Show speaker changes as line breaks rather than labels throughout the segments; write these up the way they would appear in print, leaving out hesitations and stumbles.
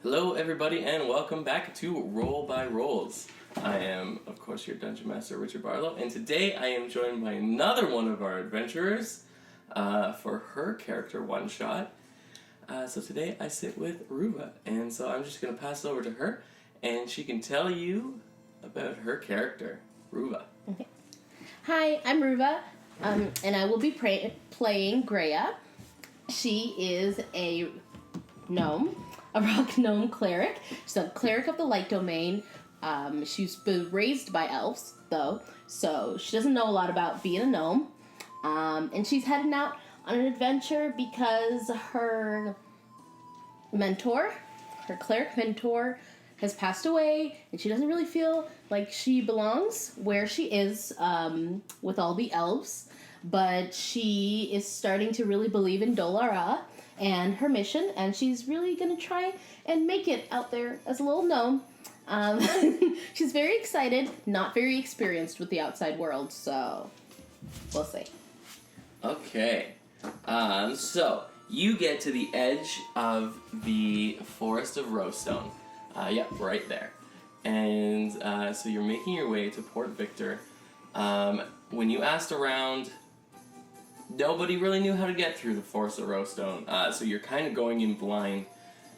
Hello everybody and welcome back to Roll by Rolls. I am, of course, your Dungeon Master, Richard Barlow, and today I am joined by another one of our adventurers for her character one-shot. So today I sit with Ruva, and so I'm just going to pass it over to her, and she can tell you about her character. Ruva.
Okay. Hi, I'm Ruva, and I will be playing Greya. She is a gnome. A rock gnome cleric. She's a cleric of the light domain. She's been raised by elves, though, so she doesn't know a lot about being a gnome. And she's heading out on an adventure because her mentor, her cleric mentor, has passed away, and she doesn't really feel like she belongs where she is with all the elves. But she is starting to really believe in Dolara and her mission, and she's really going to try and make it out there as a little gnome. She's very excited, not very experienced with the outside world, so we'll see.
Okay, so you get to the edge of the Forest of Rowstone. Yep, right there. And so you're making your way to Port Victor. When you asked around, nobody really knew how to get through the Forest of Rowstone, so you're kind of going in blind,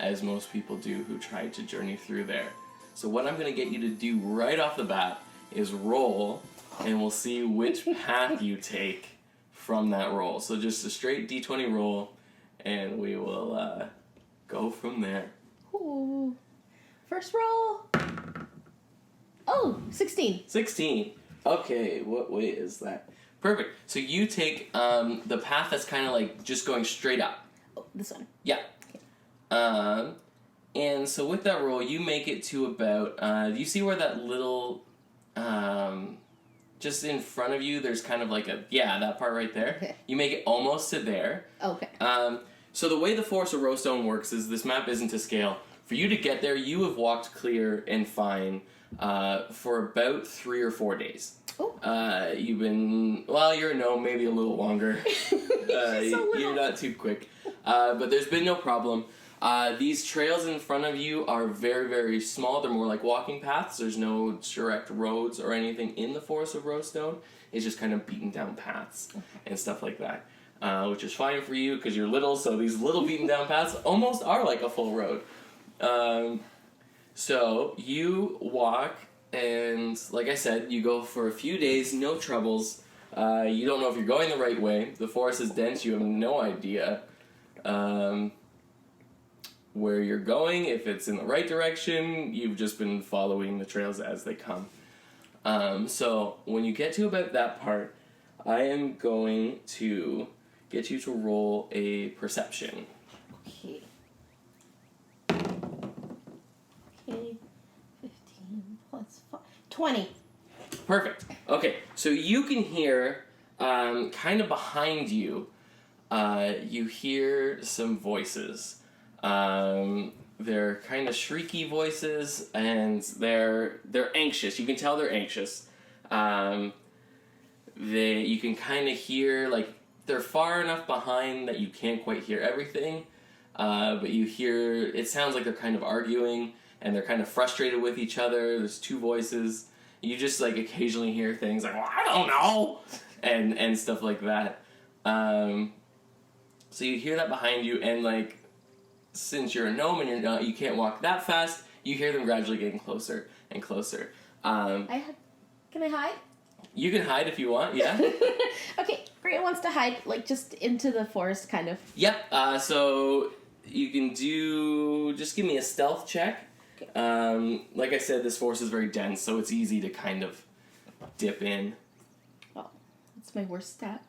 as most people do who try to journey through there. So what I'm going to get you to do right off the bat is roll, and we'll see which path you take from that roll. So just a straight d20 roll, and we will go from there.
Ooh. First roll. Oh, 16.
16. Okay, what way is that? Perfect. So you take the path that's kind of like just going straight up.
Oh, this one.
Yeah. Okay. And so with that roll, you make it to about, do you see where that little, just in front of you, there's kind of like that part right there.
Okay.
You make it almost to there.
Okay.
So the way the Forest of Rowstone works is this map isn't to scale. For you to get there, you have walked clear and fine for about 3 or 4 days.
Oh.
You've been, well, you're a gnome, maybe a little longer. You're not too quick. But there's been no problem. These trails in front of you are very, very small. They're more like walking paths. There's no direct roads or anything in the Forest of Rowstone. It's just kind of beaten down paths and stuff like that. Which is fine for you because you're little, so these little beaten down paths almost are like a full road. So you walk, and like I said, you go for a few days, no troubles. You don't know if you're going the right way. The forest is dense. You have no idea where you're going, if it's in the right direction. You've just been following the trails as they come. So when you get to about that part, I am going to get you to roll a perception.
Okay. Okay. 15 plus 5. 20.
Perfect. Okay, so you can hear, kind of behind you, you hear some voices. They're kind of shrieky voices, and they're anxious. You can tell they're anxious. You can kind of hear, like, they're far enough behind that you can't quite hear everything, but you hear, it sounds like they're kind of arguing, and they're kind of frustrated with each other. There's two voices. You just, like, occasionally hear things like, well, I don't know, and stuff like that. So you hear that behind you, and, like, since you're a gnome and you can't walk that fast, you hear them gradually getting closer and closer.
Can I hide?
You can hide if you want, yeah.
Okay, Greya wants to hide, like, just into the forest, kind of.
Yep, so you can just give me a stealth check. Okay. Like I said, this forest is very dense, so it's easy to kind of dip in.
Oh, that's my worst stat.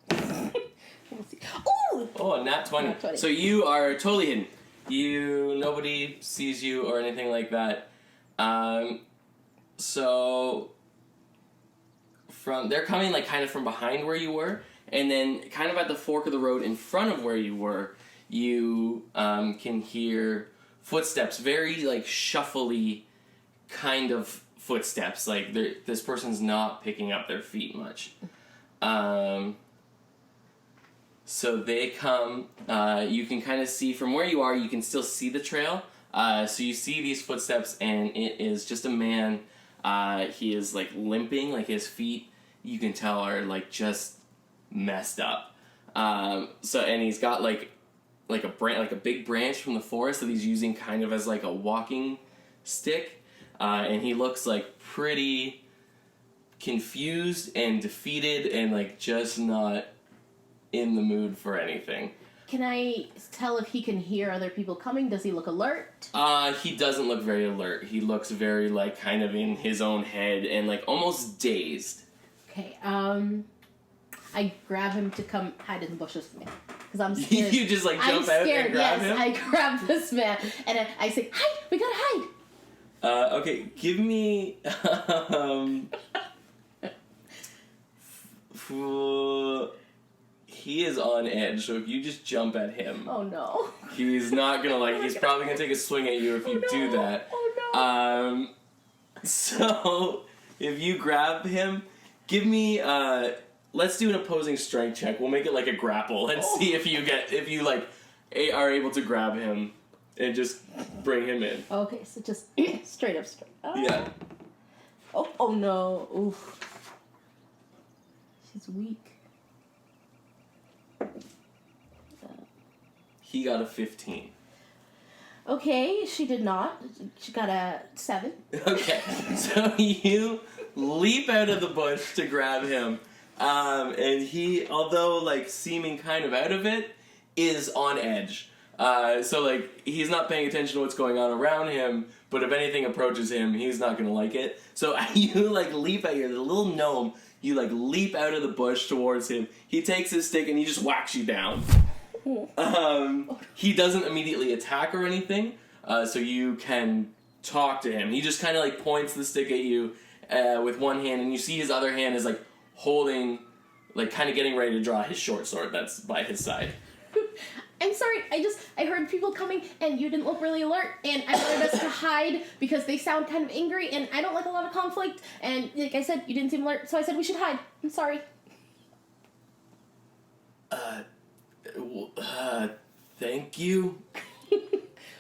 We'll see. Ooh!
Oh, a nat 20.
Nat 20. So
you are totally hidden. Nobody sees you or anything like that. So they're coming like kind of from behind where you were, and then kind of at the fork of the road in front of where you were, you can hear footsteps, very like shuffly kind of footsteps. Like this person's not picking up their feet much. So they come, you can kind of see from where you are, you can still see the trail, So you see these footsteps, and it is just a man. He is like limping, like his feet, you can tell, are like just messed up. And he's got like a big branch from the forest that he's using kind of as like a walking stick. And he looks like pretty confused and defeated and like just not in the mood for anything.
Can I tell if he can hear other people coming? Does he look alert?
He doesn't look very alert. He looks very like kind of in his own head and like almost dazed.
Okay, I grab him to come hide in the bushes with me. Because I'm scared.
You just like jump out and grab him?
I grab this man and I say, hide! We gotta hide!
Okay, give me, he is on edge, so if you just jump at him,
oh no,
he's not gonna like. He's probably gonna take a swing at you if you do that.
Oh no.
So if you grab him, give me. Let's do an opposing strength check. We'll make it like a grapple and see if you like are able to grab him and just bring him in.
Okay, so just straight up.
Yeah.
Oh no. Oof. She's weak.
He got a 15.
Okay, she did not. She got a 7.
Okay, so you leap out of the bush to grab him, and he, although like seeming kind of out of it, is on edge. So like he's not paying attention to what's going on around him, but if anything approaches him, he's not gonna like it. So you like leap out, you're the little gnome, you like leap out of the bush towards him. He takes his stick and he just whacks you down. He doesn't immediately attack or anything, so you can talk to him. He just kind of like points the stick at you with one hand, and you see his other hand is like holding, like kind of getting ready to draw his short sword that's by his side.
I'm sorry, I heard people coming and you didn't look really alert, and I wanted us to hide because they sound kind of angry and I don't like a lot of conflict, and like I said, you didn't seem alert, so I said we should hide. I'm sorry.
Thank you.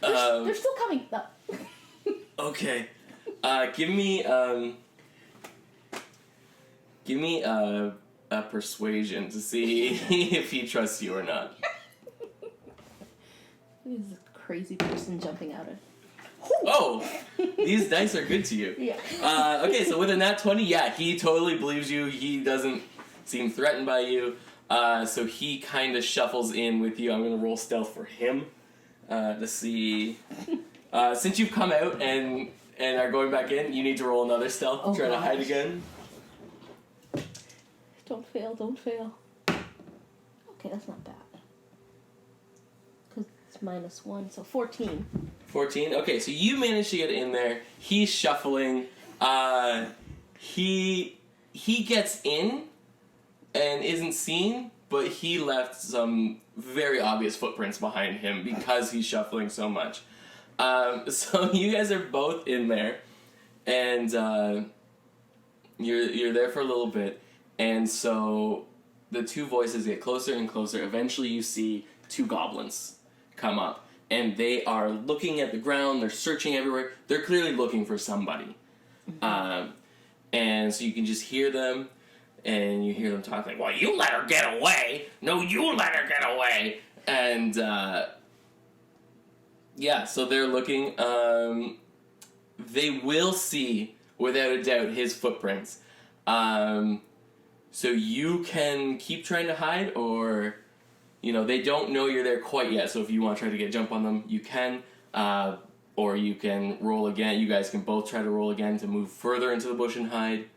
They're still coming, though.
Okay. Give me a persuasion to see if he trusts you or not.
This is a crazy person jumping out of.
Oh! These dice are good to you.
Yeah.
Okay, so with a nat 20, yeah, he totally believes you. He doesn't seem threatened by you. So he kind of shuffles in with you. I'm going to roll stealth for him to see. Since you've come out and are going back in, you need to roll another stealth to try to hide again.
Don't fail, don't fail. Okay, that's not bad. Because it's -1, so 14.
14? Okay, so you managed to get in there. He's shuffling. He gets in and isn't seen, but he left some very obvious footprints behind him because he's shuffling so much. So you guys are both in there, and you're there for a little bit, and so the two voices get closer and closer. Eventually you see two goblins come up, and they are looking at the ground, they're searching everywhere, they're clearly looking for somebody. And so you can just hear them, and you hear them talk like, well, you let her get away! No, you let her get away! And, yeah, so they're looking. They will see, without a doubt, his footprints. So you can keep trying to hide, or, they don't know you're there quite yet, so if you want to try to jump on them, you can. Or you can roll again. You guys can both try to roll again to move further into the bush and hide.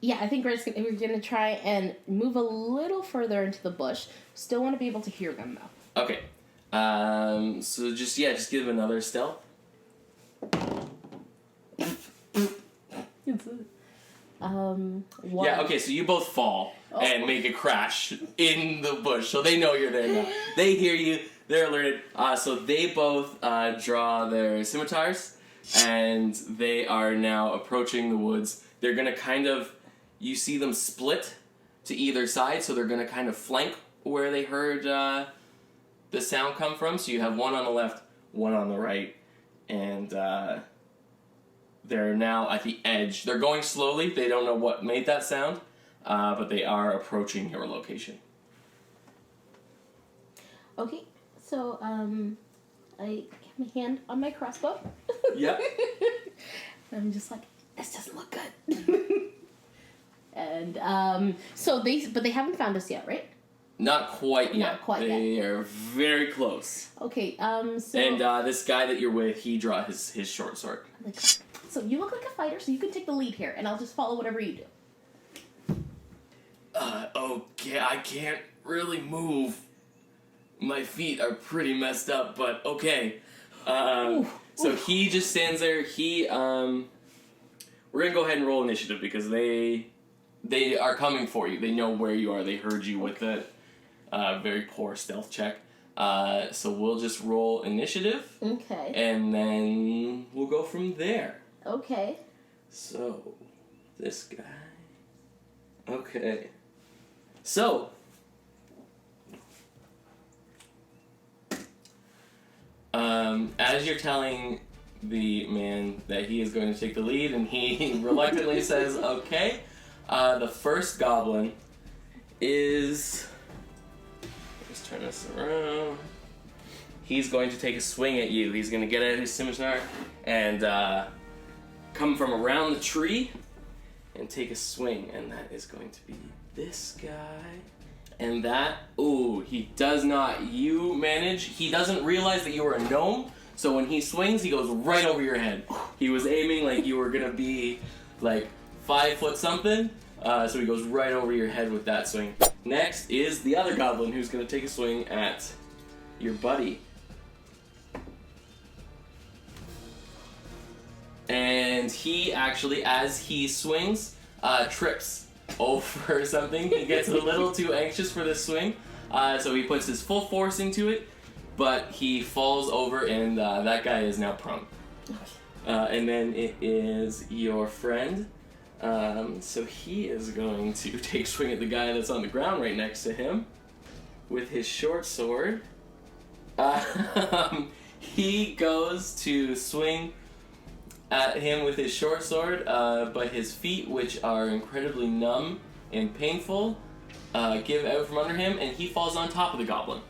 Yeah, I think we're gonna try and move a little further into the bush. Still want to be able to hear them though.
Okay. So just give them another stealth.
One.
Yeah, okay, so you both fall and make a crash in the bush, so they know you're there now. They hear you, they're alerted, so they both draw their scimitars, and they are now approaching the woods. They're gonna you see them split to either side, so they're gonna kind of flank where they heard the sound come from. So you have one on the left, one on the right, and they're now at the edge. They're going slowly. They don't know what made that sound, but they are approaching your location.
Okay, so I get my hand on my crossbow.
Yep.
I'm just like, this doesn't look good. And but they haven't found us yet, right?
Not quite yet.
Not quite
they
yet.
are very close.
Okay, so...
And this guy that you're with, he draw his short sword.
Like, so you look like a fighter, so you can take the lead here, and I'll just follow whatever you do.
Okay, I can't really move. My feet are pretty messed up, but okay. So he just stands there. We're gonna go ahead and roll initiative because they are coming for you. They know where you are. They heard you with that very poor stealth check. So we'll just roll initiative.
Okay.
And then we'll go from there.
Okay.
So, this guy. Okay. So, as you're telling the man that he is going to take the lead, and he reluctantly says, okay, the first goblin is... Let's turn this around. He's going to take a swing at you. He's going to get out his scimitar and come from around the tree and take a swing. And that is going to be this guy. And that, he does not. You manage. He doesn't realize that you are a gnome. So when he swings, he goes right over your head. He was aiming like you were going to be like 5 foot something. So he goes right over your head with that swing. Next is the other goblin who's going to take a swing at your buddy. And he actually, as he swings, trips over something. He gets a little too anxious for this swing, so he puts his full force into it, but he falls over, and that guy is now prone. And then it is your friend. So he is going to take a swing at the guy that's on the ground right next to him with his short sword. He goes to swing at him with his short sword, but his feet, which are incredibly numb and painful, give out from under him, and he falls on top of the goblin.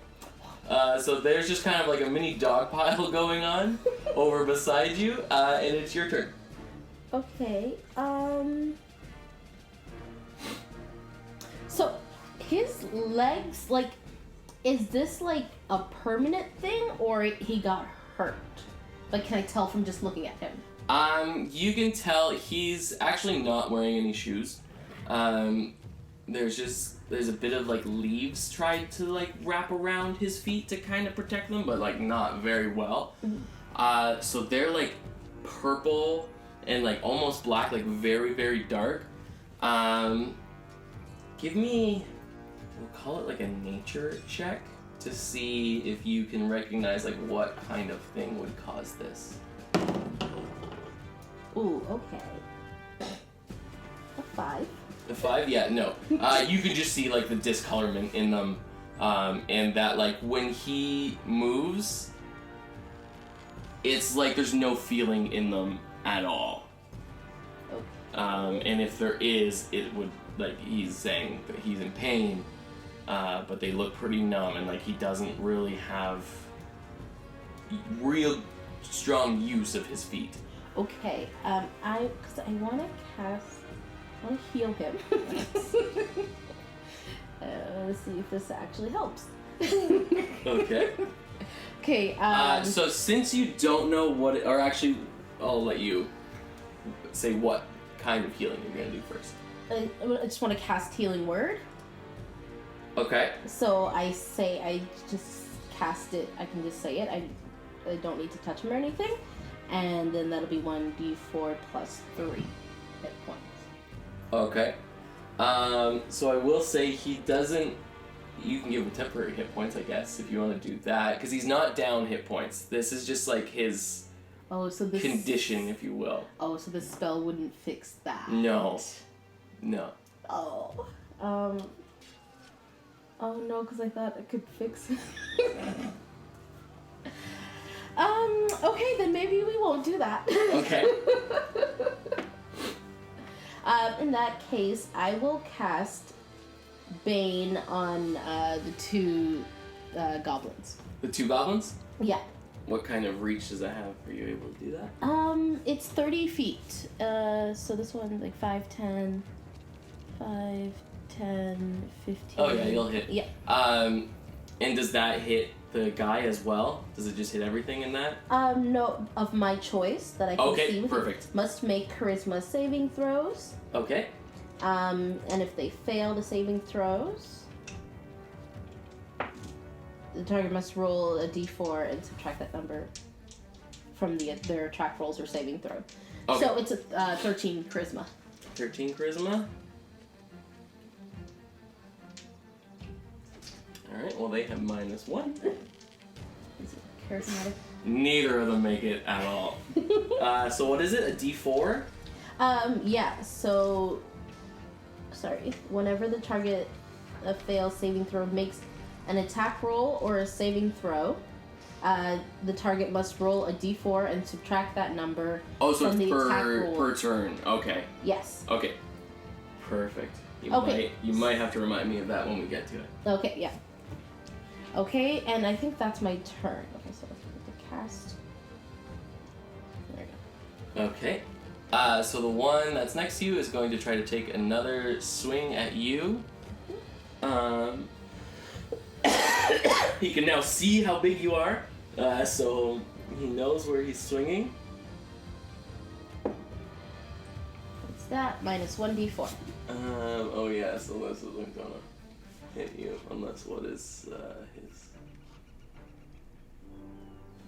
So there's just kind of like a mini dog pile going on over beside you, and it's your turn.
Okay, so his legs, like, is this like a permanent thing, or he got hurt? Like, can I tell from just looking at him?
You can tell he's actually not wearing any shoes. There's a bit of like leaves tried to like wrap around his feet to kind of protect them, but like not very well. So they're like purple and like almost black, like very, very dark. Give me, we'll call it like a nature check to see if you can recognize like what kind of thing would cause this.
Ooh, okay. A 5.
The 5? Yeah, no. You can just see like the discolorment in them, and that like when he moves, it's like there's no feeling in them at all. And if there is, it would, like, he's saying that he's in pain, but they look pretty numb, and like he doesn't really have real strong use of his feet.
Okay, because I want to heal him. Let's see if this actually helps.
Okay.
Okay,
so since you don't know what, or actually, I'll let you say what kind of healing you're going to do first.
I just want to cast Healing Word.
Okay.
So I just cast it, I can just say it, I don't need to touch him or anything. And then that'll be 1d4 plus 3 hit points.
Okay. So I will say he doesn't... You can give him temporary hit points, I guess, if you want to do that. Because he's not down hit points. This is just like his condition, if you will.
Oh, so this spell wouldn't fix that.
No. No.
Oh. Oh no, because I thought I could fix it. Okay, then maybe we won't do that.
Okay.
In that case, I will cast Bane on the two goblins.
The two goblins?
Yeah.
What kind of reach does that have? Are you able to do that?
It's 30 feet. So this one, like 5, 10, 5, 10, 15.
Oh yeah, you'll hit.
Yeah.
And does that hit the guy as well? Does it just hit everything in that?
No, of my choice that I can see.
Okay, perfect.
Must make charisma saving throws.
Okay.
And if they fail the saving throws, the target must roll a d4 and subtract that number from their attack rolls or saving throw.
Okay.
So it's a 13 charisma.
13 charisma. Alright, well they have -1.
Is it charismatic?
Neither of them make it at all. So what is it? A d4?
Yeah, so... Sorry. Whenever the target fails saving throw makes an attack roll or a saving throw, the target must roll a d4 and subtract that number
Oh, so
from
it's
the attack roll.
per turn. Okay.
Yes.
Okay. Perfect.
Okay.
You might have to remind me of that when we get to it.
Okay, yeah. Okay, and I think that's my turn. Okay, so let's put the cast. There we go.
Okay. So the one that's next to you is going to try to take another swing at you. He can now see how big you are, so he knows where he's swinging.
What's that? -1d4.
Oh yeah, so this isn't gonna hit you unless what is his...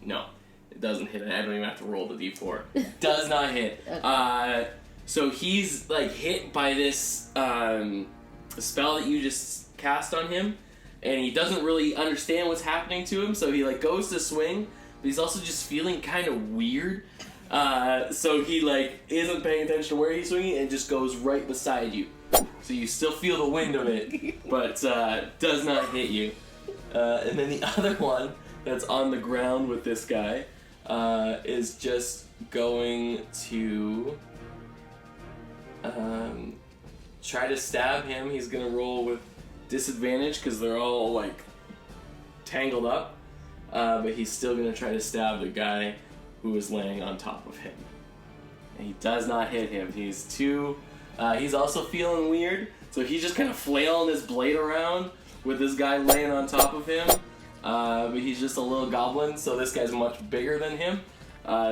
No, it doesn't hit. I don't even have to roll the d4. Does not hit.
Okay.
So he's like hit by this spell that you just cast on him, and he doesn't really understand what's happening to him. So he like goes to swing, but he's also just feeling kind of weird. So he like isn't paying attention to where he's swinging and just goes right beside you. So you still feel the wind of it, but does not hit you. And then the other one that's on the ground with this guy is just going to try to stab him. He's gonna roll with disadvantage because they're all like tangled up, but he's still gonna try to stab the guy who is laying on top of him. And he does not hit him. He's too... he's also feeling weird, so he's just kind of flailing his blade around with this guy laying on top of him. But he's just a little goblin, so this guy's much bigger than him.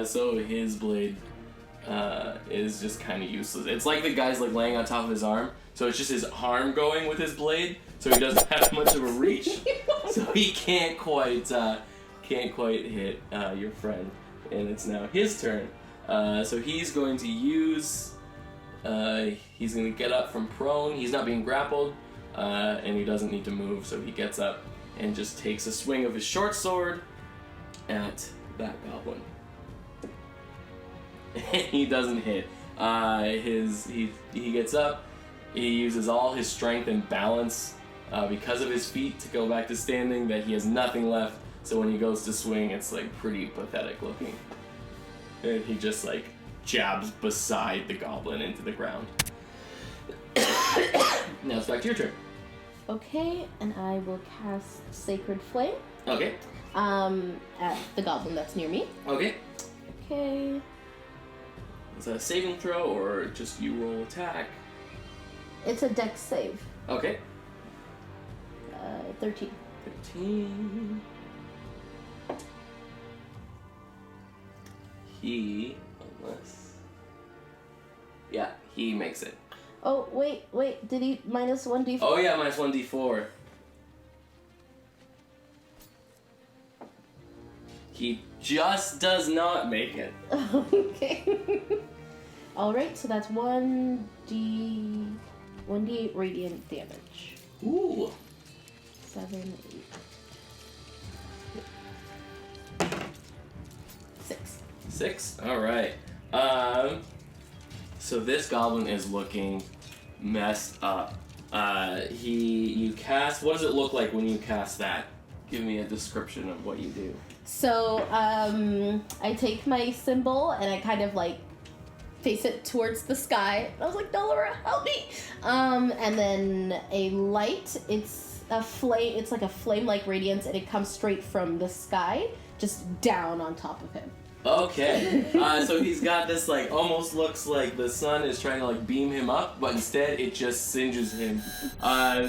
So his blade is just kind of useless. It's like the guy's like laying on top of his arm, so it's just his arm going with his blade, so he doesn't have much of a reach. So he can't quite hit your friend. And it's now his turn. So he's going to use... he's going to get up from prone. He's not being grappled, and he doesn't need to move, so he gets up and just takes a swing of his short sword at that goblin. And he doesn't hit. He gets up, he uses all his strength and balance because of his feet to go back to standing, that he has nothing left. So when he goes to swing, it's like pretty pathetic looking. And he just like jabs beside the goblin into the ground. Now it's back to your turn.
Okay, and I will cast Sacred Flame.
Okay.
At the goblin that's near me.
Okay.
Okay.
Is that a saving throw or just you roll attack?
It's a dex save.
Okay.
13.
13. Yeah, he makes it.
Oh, wait, did he -1d4?
Oh yeah, -1d4. He just does not make it.
Okay. Alright, so that's 1d8 radiant damage.
Ooh.
7, 8. 6.
6? Alright. So this goblin is looking messed up. You cast. What does it look like when you cast that? Give me a description of what you do.
So, I take my symbol and I kind of like face it towards the sky. I was like, Dolora, help me! And then a light, it's a flame, it's like a flame-like radiance, and it comes straight from the sky, just down on top of him.
Okay, so he's got this, like, almost looks like the sun is trying to, like, beam him up, but instead it just singes him.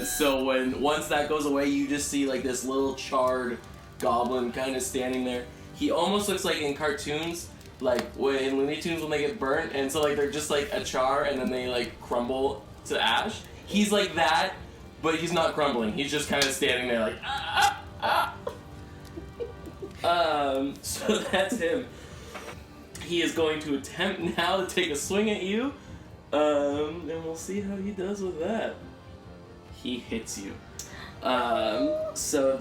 So once that goes away, you just see, like, this little charred goblin kind of standing there. He almost looks like in cartoons, like, in Looney Tunes when they get burnt, and so, like, they're just, like, a char, and then they, like, crumble to ash. He's like that, but he's not crumbling. He's just kind of standing there, like, ah, ah, ah. So that's him. He is going to attempt now to take a swing at you, and we'll see how he does with that. He hits you. So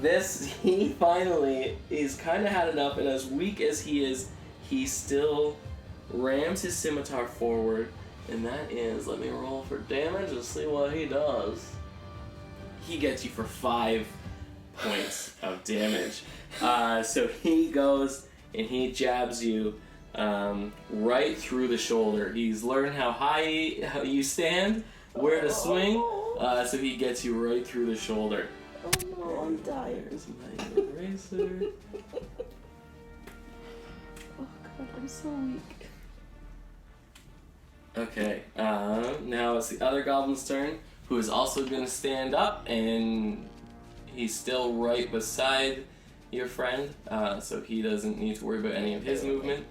he finally, he's kind of had enough, and as weak as he is, he still rams his scimitar forward, and that is, let me roll for damage and see what he does. He gets you for 5 points of damage. So he goes and he jabs you right through the shoulder. He's learned how you stand, where to swing, so he gets you right through the shoulder.
Oh no, I'm dying.
There's my eraser.
Oh god, I'm so weak.
Okay, now it's the other goblin's turn, who is also going to stand up, and he's still right beside your friend, so he doesn't need to worry about any of his movement.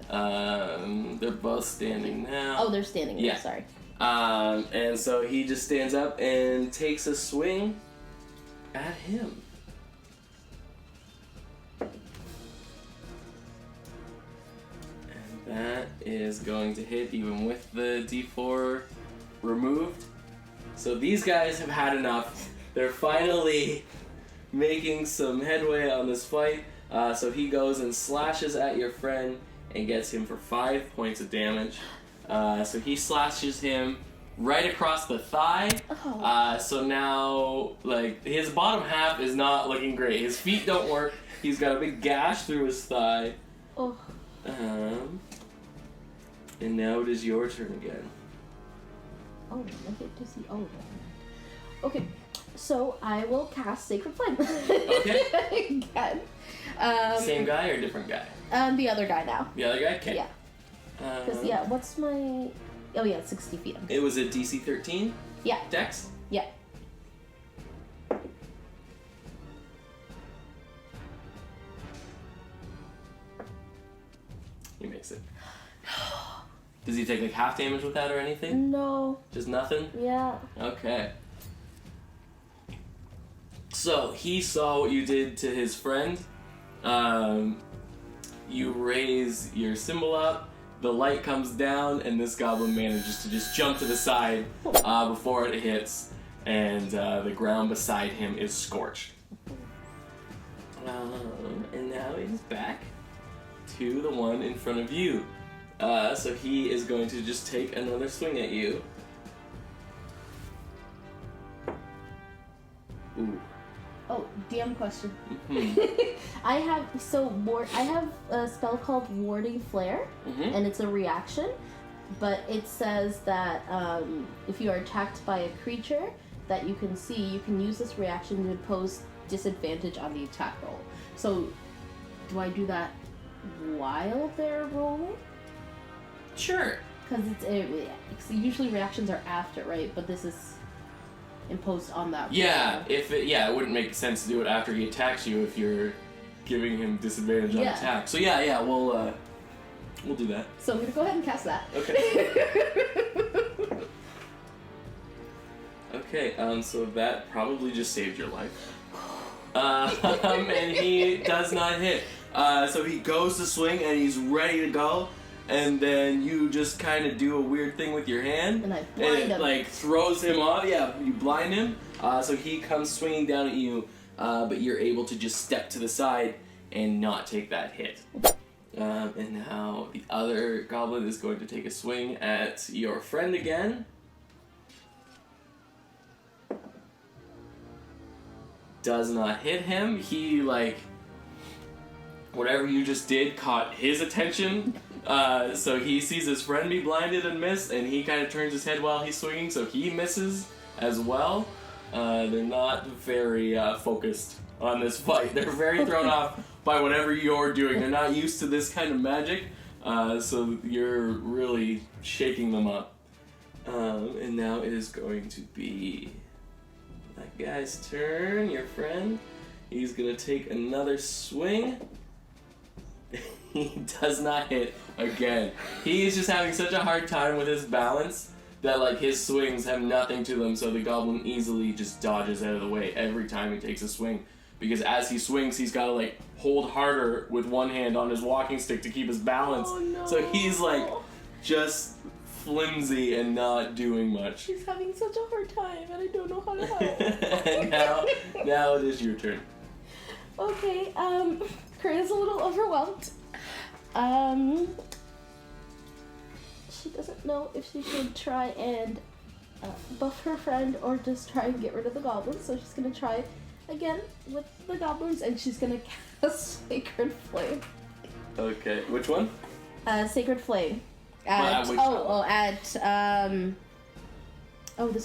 They're both standing now.
Oh, they're standing.
Yeah.
Sorry.
And so he just stands up and takes a swing at him. And that is going to hit even with the D4 removed. So these guys have had enough. They're finally making some headway on this fight. So he goes and slashes at your friend and gets him for 5 points of damage. So he slashes him right across the thigh.
Oh.
So now, like, his bottom half is not looking great. His feet don't work. He's got a big gash through his thigh.
Oh.
And now it is your turn again.
Oh, I get to see. Oh. Okay, so I will cast Sacred Flame.
Okay.
Again.
Same guy or different guy?
The other guy now.
The other guy? Okay.
Yeah. Because, what's my... Oh, yeah, 60 feet.
It was a DC 13?
Yeah.
Dex?
Yeah.
He makes it. Does he take, like, half damage with that or anything?
No.
Just nothing?
Yeah.
Okay. So, he saw what you did to his friend. You raise your symbol up, the light comes down, and this goblin manages to just jump to the side before it hits, and the ground beside him is scorched. And now he's back to the one in front of you. So he is going to just take another swing at you. Ooh.
Oh, DM question.
Mm-hmm.
I have a spell called Warding Flare, and it's a reaction, but it says that if you are attacked by a creature that you can see, you can use this reaction to impose disadvantage on the attack roll. So, do I do that while they're rolling?
Sure.
Because usually reactions are after, right? But this is imposed on that.
Yeah, it wouldn't make sense to do it after he attacks you if you're giving him disadvantage on attack. So we'll do that.
So I'm gonna go ahead and cast that.
Okay. Okay, so that probably just saved your life. And he does not hit. So he goes to swing and he's ready to go. And then you just kind of do a weird thing with your hand.
And I blind him.
Like, throws him off. Yeah, you blind him. So he comes swinging down at you, but you're able to just step to the side and not take that hit. And now the other goblin is going to take a swing at your friend again. does not hit him. He, like, whatever you just did caught his attention. So he sees his friend be blinded and miss, and he kind of turns his head while he's swinging, so he misses as well. They're not very focused on this fight. They're very thrown off by whatever you're doing. They're not used to this kind of magic, so you're really shaking them up. And now it is going to be that guy's turn, your friend. He's going to take another swing. He does not hit again. He is just having such a hard time with his balance that, like, his swings have nothing to them, so the goblin easily just dodges out of the way every time he takes a swing. Because as he swings, he's got to, like, hold harder with one hand on his walking stick to keep his balance.
Oh, no.
So he's, like, just flimsy and not doing much.
He's having such a hard time, and I don't know how to help.
And now it is your turn.
Okay, Corinne's a little overwhelmed. She doesn't know if she should try and buff her friend or just try and get rid of the goblins, so she's gonna try again with the goblins, and she's gonna cast Sacred Flame.
Okay, which one?
Sacred Flame. This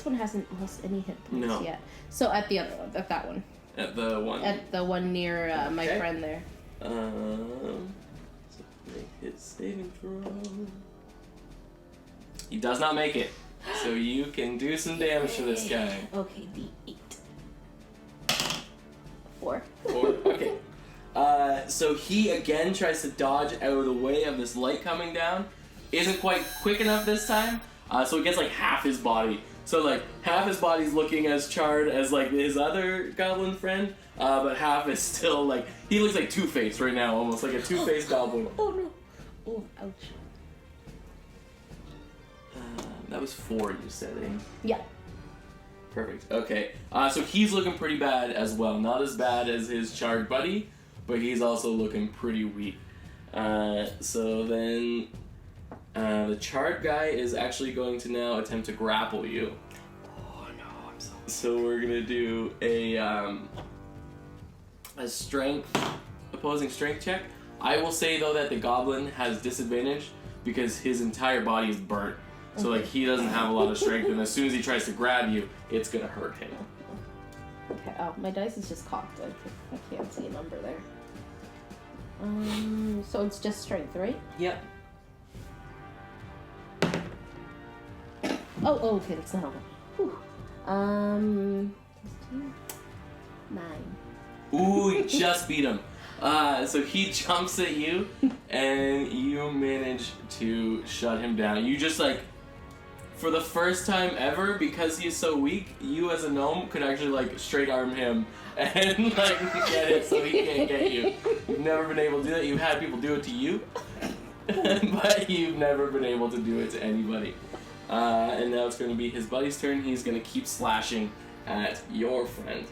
one hasn't lost any hit points yet. So at the other one, at that one.
At the one?
At the one near my friend there.
So make his saving throw. He does not make it. So you can do some damage to this guy.
Okay, D8. 4.
4? Okay. So he again tries to dodge out of the way of this light coming down. Isn't quite quick enough this time. So he gets like half his body. So like half his body's looking as charred as like his other goblin friend, but half is still like, he looks like Two-Face right now, almost like a Two-Face goblin.
Oh no. Oh, ouch.
That was 4 you said, eh?
Yeah.
Perfect. Okay. So he's looking pretty bad as well. Not as bad as his charred buddy, but he's also looking pretty weak. So then the charred guy is actually going to now attempt to grapple you.
Oh no, I'm so...
So we're gonna do a opposing strength check. I will say though that the goblin has disadvantage because his entire body is burnt. So like he doesn't have a lot of strength, and as soon as he tries to grab you, it's gonna hurt him.
Okay. Oh, my dice is just cocked. I can't see a number there. So it's just strength, right?
Yep.
Oh, okay, that's not over. Whew. 9.
Ooh, you just beat him. So he jumps at you, and you manage to shut him down. You just like, for the first time ever, because he's so weak, you as a gnome could actually like straight arm him and like get it so he can't get you. You've never been able to do that. You've had people do it to you, but you've never been able to do it to anybody. And now it's going to be his buddy's turn. He's going to keep slashing at your friend.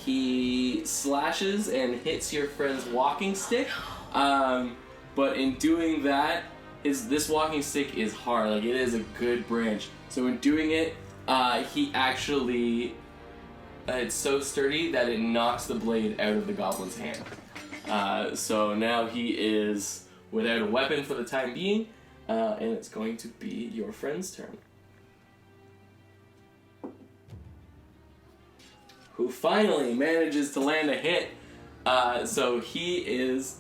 He slashes and hits your friend's walking stick, but in doing that, this walking stick is hard, like it is a good branch. So in doing it, he actually, it's so sturdy that it knocks the blade out of the goblin's hand. So now he is without a weapon for the time being, and it's going to be your friend's turn. Who finally manages to land a hit. So he is...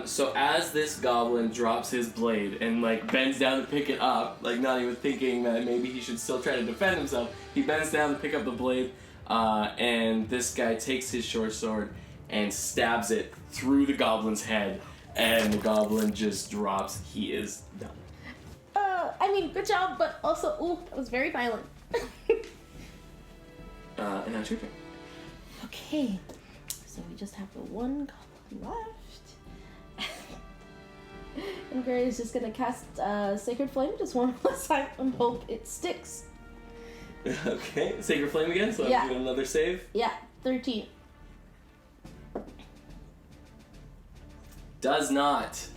so as this goblin drops his blade and like bends down to pick it up, like not even thinking that maybe he should still try to defend himself, he bends down to pick up the blade, and this guy takes his short sword and stabs it through the goblin's head, and the goblin just drops. He is done.
Good job, but also, ooh, that was very violent.
And now it's your turn.
Okay, so we just have the one goblin left. And Gray is just gonna cast Sacred Flame just one last time and hope it sticks.
Okay, Sacred Flame again, so I'm doing another save.
Yeah, 13.
Does not.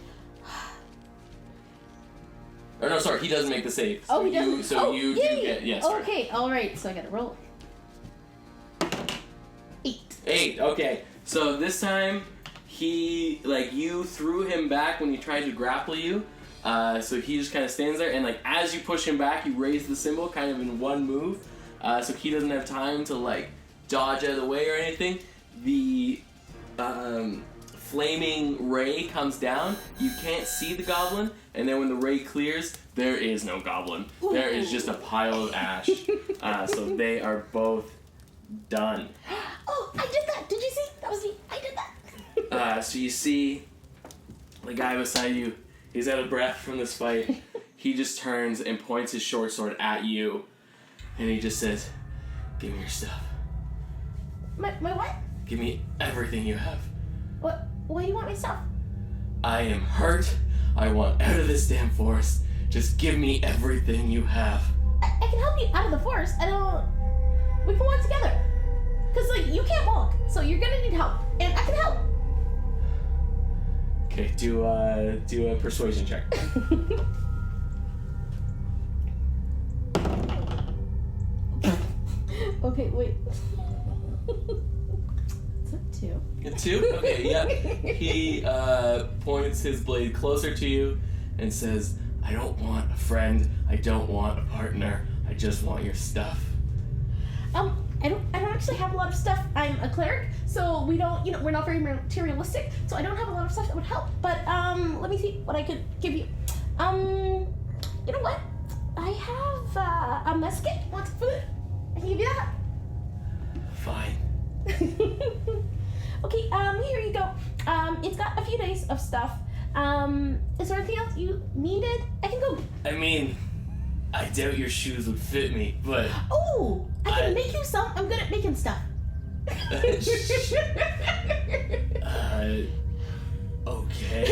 Or no, sorry, he doesn't make the save.
Oh, he doesn't?
You get... Yes, sorry.
Okay, alright, so I gotta roll. 8.
8, okay. So this time, he, like, you threw him back when he tried to grapple you. So he just kind of stands there, and, like, as you push him back, you raise the symbol kind of in one move. So he doesn't have time to, like, dodge out of the way or anything. The flaming ray comes down. You can't see the goblin, and then when the ray clears, there is no goblin. Ooh. There is just a pile of ash. So they are both done.
Oh, I did that! Did you see? That was me. I did that.
So you see the guy beside you. He's out of breath from this fight. He just turns and points his short sword at you, and he just says, "Give me your stuff."
My what?
Give me everything you have.
What? Why do you want my stuff?
I am hurt. I want out of this damn forest. Just give me everything you have.
I can help you out of the forest. We can walk together. Cause like you can't walk, so you're gonna need help, and I can help.
Okay, do a persuasion check.
Okay, wait. It's a 2.
A 2? Okay, yeah. He points his blade closer to you and says, "I don't want a friend. I don't want a partner. I just want your stuff."
I don't actually have a lot of stuff. I'm a cleric, so we're not very materialistic, so I don't have a lot of stuff that would help. But let me see what I could give you. You know what? I have a musket. Want some food? I can give you that.
Fine.
Okay, here you go. It's got a few days of stuff. Is there anything else you needed? I can go.
I mean, I doubt your shoes would fit me, but...
Oh! I can make you some. I'm good at making stuff.
Okay.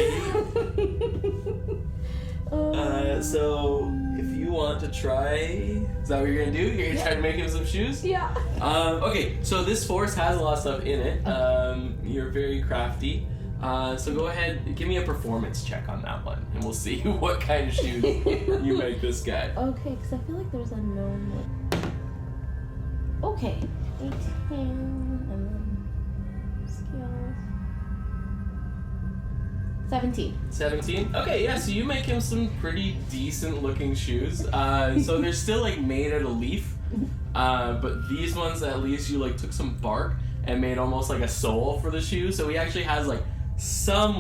So, if you want to try... Is that what you're gonna do? You're gonna try to make him some shoes?
Yeah.
Okay, so this forest has a lot of stuff in it. You're very crafty. So go ahead, give me a performance check on that one, and we'll see what kind of shoes you make this guy.
Okay, because I feel like there's a gnome. Okay, 18, and then skills. 17.
17? Okay, yeah, so you make him some pretty decent looking shoes. So they're still like made out of leaf, but these ones at least you like took some bark and made almost like a sole for the shoe, so he actually has like some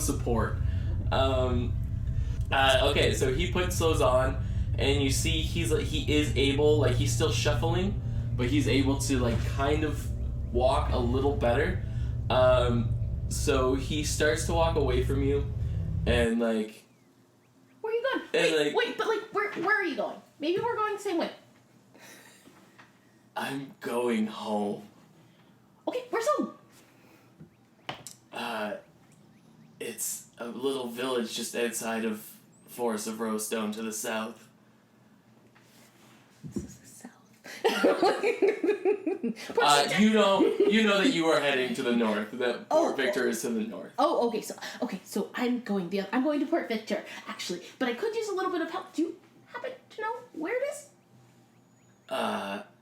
support. Okay, so he puts those on, and you see he is able, like he's still shuffling, but he's able to like kind of walk a little better. So he starts to walk away from you, and like...
Where are you going? Wait, but like, where are you going? Maybe we're going the same way.
I'm going home.
Okay, where's home?
It's a little village just outside of Forest of Rosestone to the south.
This is the south.
You know that you are heading to the north. That Port Victor is to the north.
Oh, okay. So I'm going to Port Victor actually, but I could use a little bit of help. Do you happen to know where it is?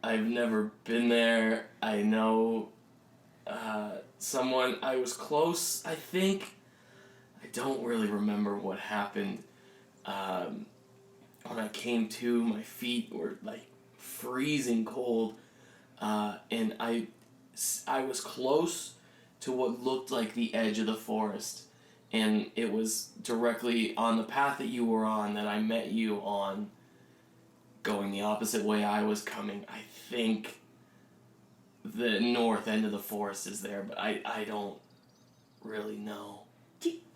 I've never been there. I know someone. I was close, I think. I don't really remember what happened. When I came to, my feet were like freezing cold, and I was close to what looked like the edge of the forest, and it was directly on the path that you were on that I met you on, going the opposite way I was coming. I think the north end of the forest is there, but I don't really know.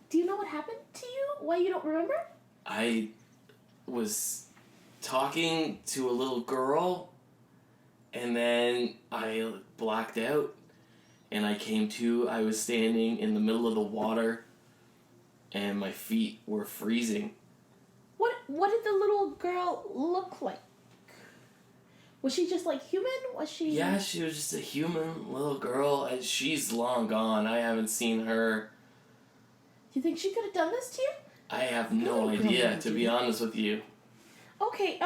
Do you know what happened to you? Why you don't remember?
I was talking to a little girl, and then I blacked out, and I came to, I was standing in the middle of the water, and my feet were freezing.
What did the little girl look like? Was she just like human? Was she...
Yeah, she was just a human little girl, and she's long gone. I haven't seen her.
Do you think she could have done this to you?
I have no
Little girl
idea,
wouldn't
to
do
be
that.
honest with you.
Okay,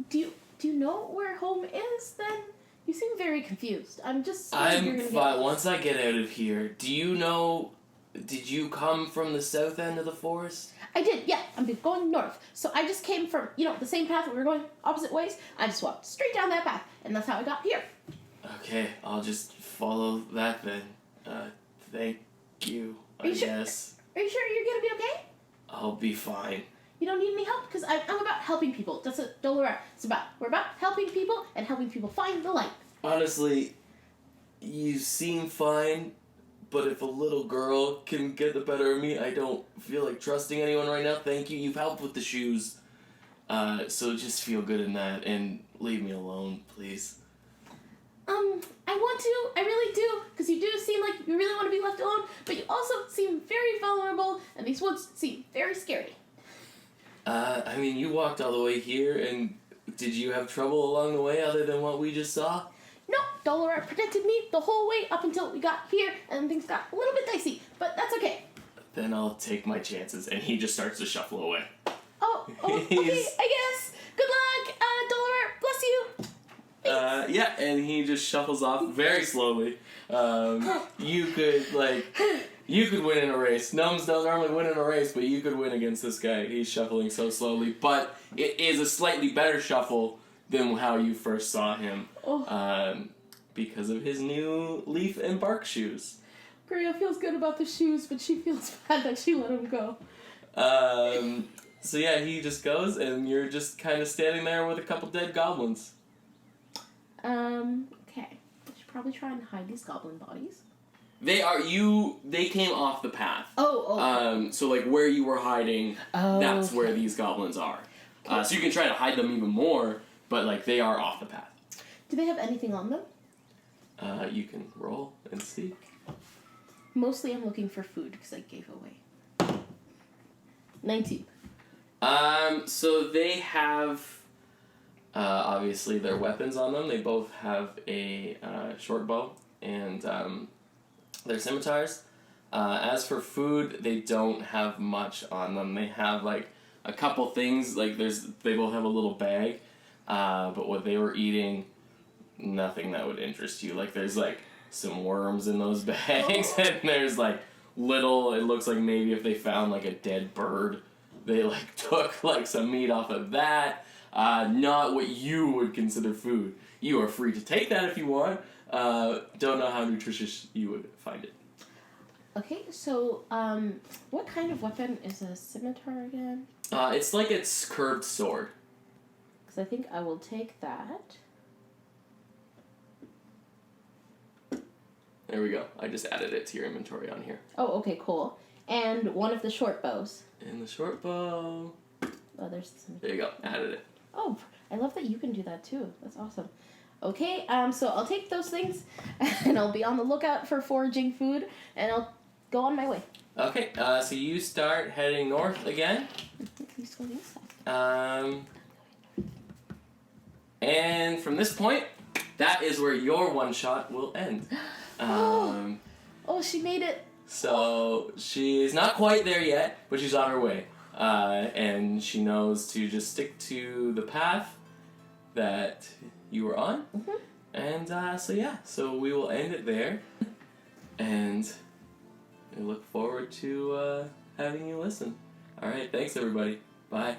do you know where home is then? You seem very confused. I'm just scared you're
I'm
gonna
fine.
get
Once I get out of here, do you know... Did you come from the south end of the forest?
I did, yeah. I'm going north. So I just came from, the same path we were going opposite ways. I just walked straight down that path, and that's how I got here.
Okay, I'll just follow that then. Thank you,
Are you
I
sure?
guess.
Are you sure you're gonna be okay?
I'll be fine.
You don't need any help? Because I'm about helping people. That's what Dolores is about. We're about helping people and helping people find the light.
Honestly, you seem fine, but if a little girl can get the better of me, I don't feel like trusting anyone right now. Thank you. You've helped with the shoes. So just feel good in that and leave me alone, please.
I want to. I really do. Because you do seem like you really want to be left alone, but you also seem very vulnerable, and these woods seem very scary.
I mean, you walked all the way here, and did you have trouble along the way other than what we just saw?
No, Dolores protected me the whole way up until we got here, and things got a little bit dicey, but that's okay.
Then I'll take my chances, and he just starts to shuffle away.
Oh, okay, I guess. Good luck, Dolores. Bless you.
Yeah, and he just shuffles off very slowly. You could win in a race. Gnomes don't normally win in a race, but you could win against this guy. He's shuffling so slowly, but it is a slightly better shuffle than how you first saw him. Because of his new leaf and bark shoes.
Greya feels good about the shoes, but she feels bad that she let him go.
So yeah, he just goes, and you're just kind of standing there with a couple dead goblins.
Okay. I should probably try and hide these goblin bodies.
They came off the path.
Oh.
So like where you were hiding, that's
okay.
where these goblins are. So you can try to hide them even more, but like they are off the path.
Do they have anything on them?
You can roll and see.
Mostly I'm looking for food because I gave away. 19.
So they have, obviously their weapons on them. They both have a short bow and their scimitars. As for food, they don't have much on them. They have like a couple things, like they both have a little bag, but what they were eating, nothing that would interest you. Like there's like some worms in those bags, and there's like it looks like maybe if they found like a dead bird, they like took like some meat off of that. Not what you would consider food. You are free to take that if you want. Don't know how nutritious you would find it.
Okay, so, what kind of weapon is a scimitar again?
It's like a curved sword.
Because I think I will take that.
There we go. I just added it to your inventory on here.
Oh, okay, cool. And one of the short bows.
And the short bow.
Oh, there's the scimitar.
There you go. Added it.
Oh, I love that you can do that too. That's awesome. Okay, so I'll take those things, and I'll be on the lookout for foraging food, and I'll go on my way.
Okay, so you start heading north again.
Please go inside.
And from this point, that is where your one shot will end.
Oh, she made it.
So she's not quite there yet, but she's on her way. And she knows to just stick to the path that you were on.
Mm-hmm.
And so we will end it there. And I look forward to having you listen. All right, thanks everybody. Bye.